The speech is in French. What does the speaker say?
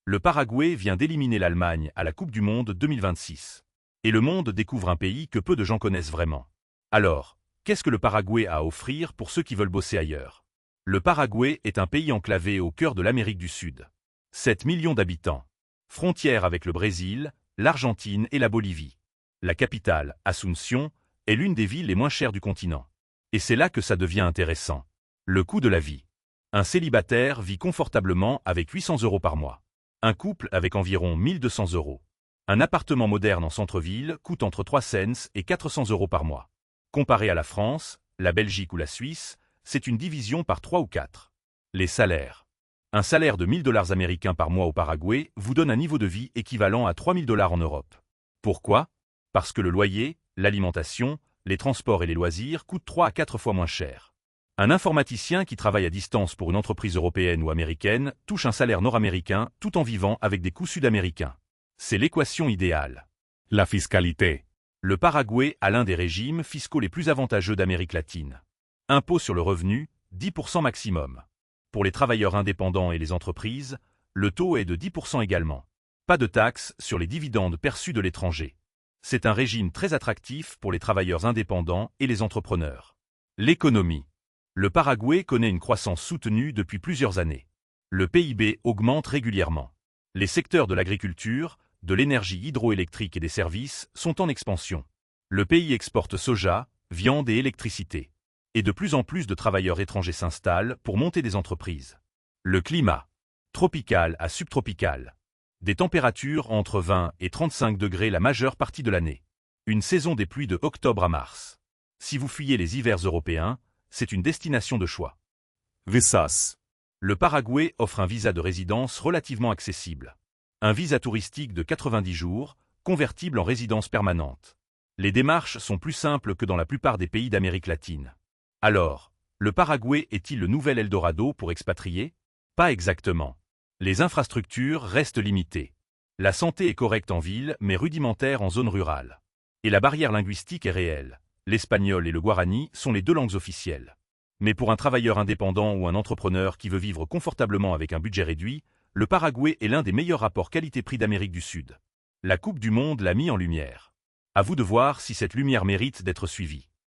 Le Paraguay vient d'éliminer l'Allemagne à la Coupe du Monde 2026. Et le monde découvre un pays que peu de gens connaissent vraiment. Alors, qu'est-ce que le Paraguay a à offrir pour ceux qui veulent bosser ailleurs? Le Paraguay est un pays enclavé au cœur de l'Amérique du Sud. 7 millions d'habitants. Frontière avec le Brésil, l'Argentine et la Bolivie. La capitale, Asunción, est l'une des villes les moins chères du continent. Et c'est là que ça devient intéressant. Le coût de la vie. Un célibataire vit confortablement avec 800 € par mois. Un couple avec environ 1200 €. Un appartement moderne en centre-ville coûte entre 300 et 400 € par mois. Comparé à la France, la Belgique ou la Suisse, c'est une division par 3 ou 4. Les salaires. Un salaire de 1000 $ américains par mois au Paraguay vous donne un niveau de vie équivalent à 3000 $ en Europe. Pourquoi? Parce que le loyer, l'alimentation, les transports et les loisirs coûtent 3 à 4 fois moins cher. Un informaticien qui travaille à distance pour une entreprise européenne ou américaine touche un salaire nord-américain tout en vivant avec des coûts sud-américains. C'est l'équation idéale. La fiscalité. Le Paraguay a l'un des régimes fiscaux les plus avantageux d'Amérique latine. Impôt sur le revenu, 10% maximum. Pour les travailleurs indépendants et les entreprises, le taux est de 10% également. Pas de taxes sur les dividendes perçus de l'étranger. C'est un régime très attractif pour les travailleurs indépendants et les entrepreneurs. L'économie. Le Paraguay connaît une croissance soutenue depuis plusieurs années. Le PIB augmente régulièrement. Les secteurs de l'agriculture, de l'énergie hydroélectrique et des services sont en expansion. Le pays exporte soja, viande et électricité. Et de plus en plus de travailleurs étrangers s'installent pour monter des entreprises. Le climat. Tropical à subtropical. Des températures entre 20 et 35 degrés la majeure partie de l'année. Une saison des pluies de octobre à mars. Si vous fuyez les hivers européens, c'est une destination de choix. Visas. Le Paraguay offre un visa de résidence relativement accessible. Un visa touristique de 90 jours, convertible en résidence permanente. Les démarches sont plus simples que dans la plupart des pays d'Amérique latine. Alors, le Paraguay est-il le nouvel Eldorado pour expatrier? Pas exactement. Les infrastructures restent limitées. La santé est correcte en ville, mais rudimentaire en zone rurale. Et la barrière linguistique est réelle. L'espagnol et le guarani sont les 2 langues officielles. Mais pour un travailleur indépendant ou un entrepreneur qui veut vivre confortablement avec un budget réduit, le Paraguay est l'un des meilleurs rapports qualité-prix d'Amérique du Sud. La Coupe du Monde l'a mis en lumière. À vous de voir si cette lumière mérite d'être suivie.